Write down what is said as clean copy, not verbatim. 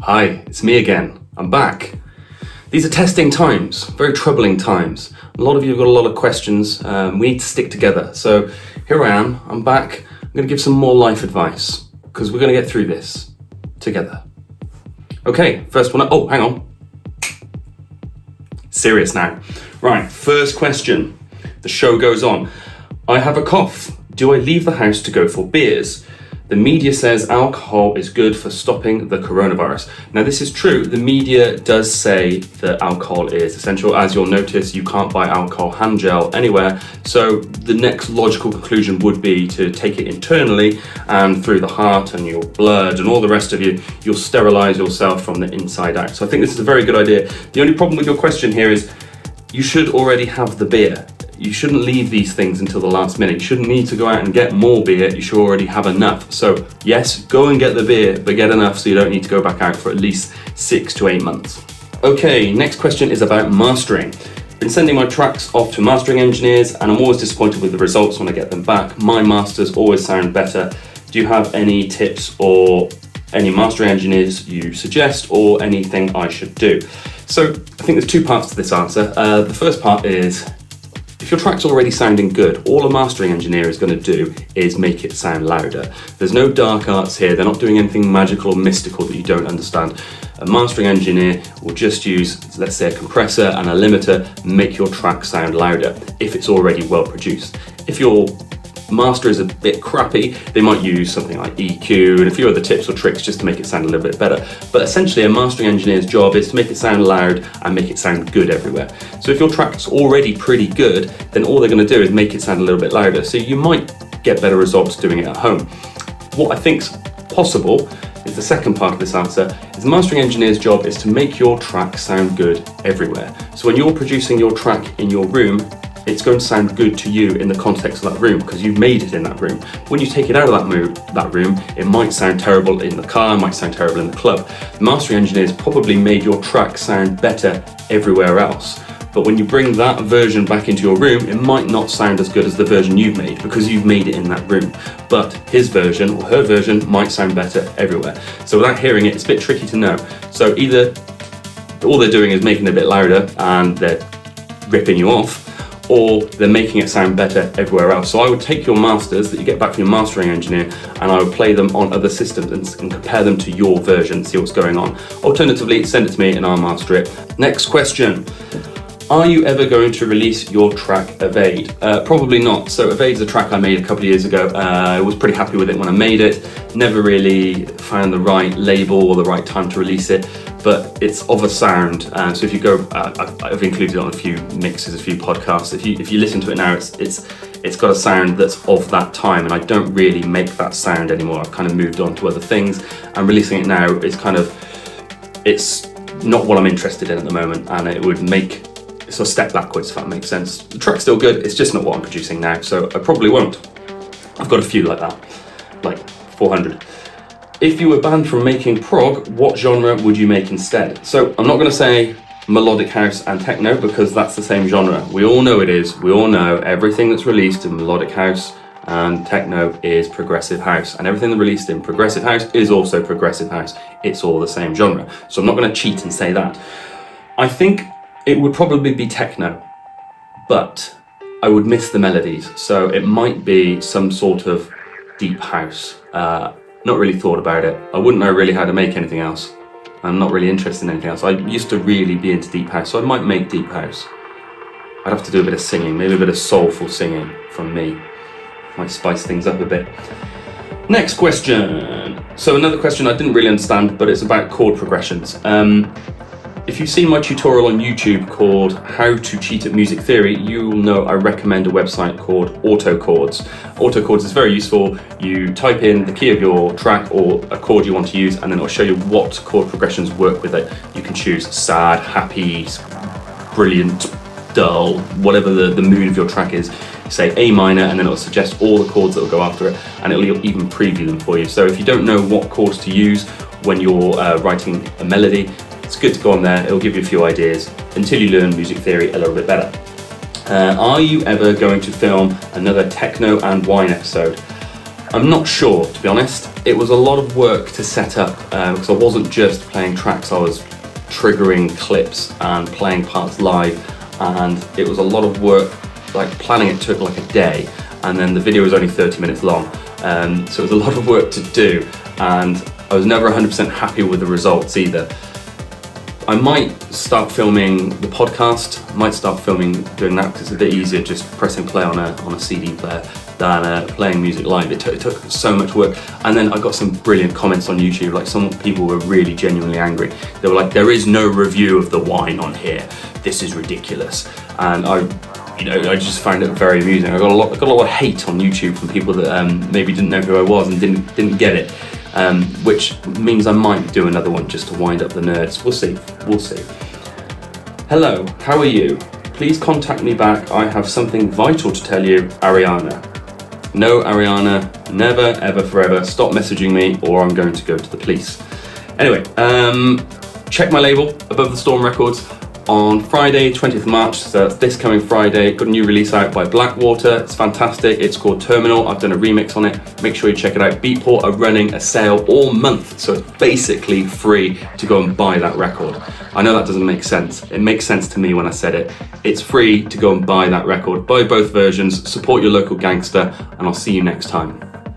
Hi, it's me again. I'm back. These are testing times, very troubling times. A lot of you have got a lot of questions. We need to stick together. So here I am, I'm back. I'm going to give some more life advice because we're going to get through this together. Okay, first one. Oh, hang on. Serious now. Right, first question. The show goes on. I have a cough. Do I leave the house to go for beers? The media says alcohol is good for stopping the coronavirus. Now this is true, the media does say that alcohol is essential. As you'll notice, you can't buy alcohol hand gel anywhere. So the next logical conclusion would be to take it internally and through the heart and your blood and all the rest of you, you'll sterilize yourself from the inside out. So I think this is a very good idea. The only problem with your question here is you should already have the beer. You shouldn't leave these things until the last minute. You shouldn't need to go out and get more beer. You should already have enough. So yes, go and get the beer, but get enough so you don't need to go back out for at least 6 to 8 months. Okay, next question is about mastering. Been sending my tracks off to mastering engineers and I'm always disappointed with the results when I get them back. My masters always sound better. Do you have any tips or any mastering engineers you suggest or anything I should do? So I think there's 2 parts to this answer. The first part is, if your track's already sounding good, all a mastering engineer is going to do is make it sound louder. There's no dark arts here. They're not doing anything magical or mystical that you don't understand. A mastering engineer will just use, let's say, a compressor and a limiter, make your track sound louder if it's already well produced. If your master is a bit crappy, they might use something like EQ and a few other tips or tricks just to make it sound a little bit better. But essentially a mastering engineer's job is to make it sound loud and make it sound good everywhere. So if your track's already pretty good, then all they're going to do is make it sound a little bit louder. So you might get better results doing it at home. What I think's possible is the second part of this answer, is the mastering engineer's job is to make your track sound good everywhere. So when you're producing your track in your room, it's going to sound good to you in the context of that room because you've made it in that room. When you take it out of that room, it might sound terrible in the car, it might sound terrible in the club. The mastering engineers probably made your track sound better everywhere else. But when you bring that version back into your room, it might not sound as good as the version you've made because you've made it in that room. But his version or her version might sound better everywhere. So without hearing it, it's a bit tricky to know. So either all they're doing is making it a bit louder and they're ripping you off, or they're making it sound better everywhere else. So I would take your masters that you get back from your mastering engineer and I would play them on other systems and compare them to your version, see what's going on. Alternatively, send it to me and I'll master it. Next question. Are you ever going to release your track Evade? Probably not. So Evade's a track I made a couple of years ago. I was pretty happy with it when I made it. Never really found the right label or the right time to release it, but it's of a sound. So if you go, I've included it on a few mixes, a few podcasts. If you listen to it now, it's got a sound that's of that time, and I don't really make that sound anymore. I've kind of moved on to other things, and releasing it now is it's not what I'm interested in at the moment, and it would make it's a step backwards, if that makes sense. The track's still good, it's just not what I'm producing now, so I probably won't. I've got a few like that, like 400. If you were banned from making prog, what genre would you make instead? So I'm not going to say melodic house and techno because that's the same genre. We all know it is. We all know everything that's released in melodic house and techno is progressive house, and everything that's released in progressive house is also progressive house. It's all the same genre. So I'm not going to cheat and say that. I think it would probably be techno, but I would miss the melodies. So it might be some sort of deep house. Not really thought about it. I wouldn't know really how to make anything else. I'm not really interested in anything else. I used to really be into deep house, so I might make deep house. I'd have to do a bit of singing, maybe a bit of soulful singing from me. Might spice things up a bit. Next question. So another question I didn't really understand, but it's about chord progressions. If you've seen my tutorial on YouTube called How to Cheat at Music Theory, you'll know I recommend a website called Autochords. Autochords is very useful. You type in the key of your track or a chord you want to use, and then it'll show you what chord progressions work with it. You can choose sad, happy, brilliant, dull, whatever the mood of your track is. Say A minor, and then it'll suggest all the chords that will go after it, and it'll even preview them for you. So if you don't know what chords to use when you're writing a melody, it's good to go on there. It'll give you a few ideas until you learn music theory a little bit better. Are you ever going to film another techno and wine episode? I'm not sure, to be honest. it was a lot of work to set up because I wasn't just playing tracks, I was triggering clips and playing parts live, and it was a lot of work. Like planning it took like a day, and then the video was only 30 minutes long, so it was a lot of work to do, and I was never 100% happy with the results either. I might start filming the podcast, doing that, because it's a bit easier just pressing play on a CD player than playing music live. It took so much work, and then I got some brilliant comments on YouTube. Like, some people were really genuinely angry. They were like, "There is no review of the wine on here. This is ridiculous." And I just found it very amusing. I got a lot of hate on YouTube from people that maybe didn't know who I was and didn't get it, which means I might do another one just to wind up the nerds. We'll see. Hello, how are you? Please contact me back. I have something vital to tell you, Ariana. No, Ariana, never, ever, forever. Stop messaging me, or I'm going to go to the police. Anyway, check my label, Above the Storm Records. On Friday, 20th of March, so that's this coming Friday, got a new release out by Blackwater. It's fantastic. It's called Terminal. I've done a remix on it. Make sure you check it out. Beatport are running a sale all month, so it's basically free to go and buy that record. I know that doesn't make sense. It makes sense to me when I said it. It's free to go and buy that record. Buy both versions, support your local gangster, and I'll see you next time.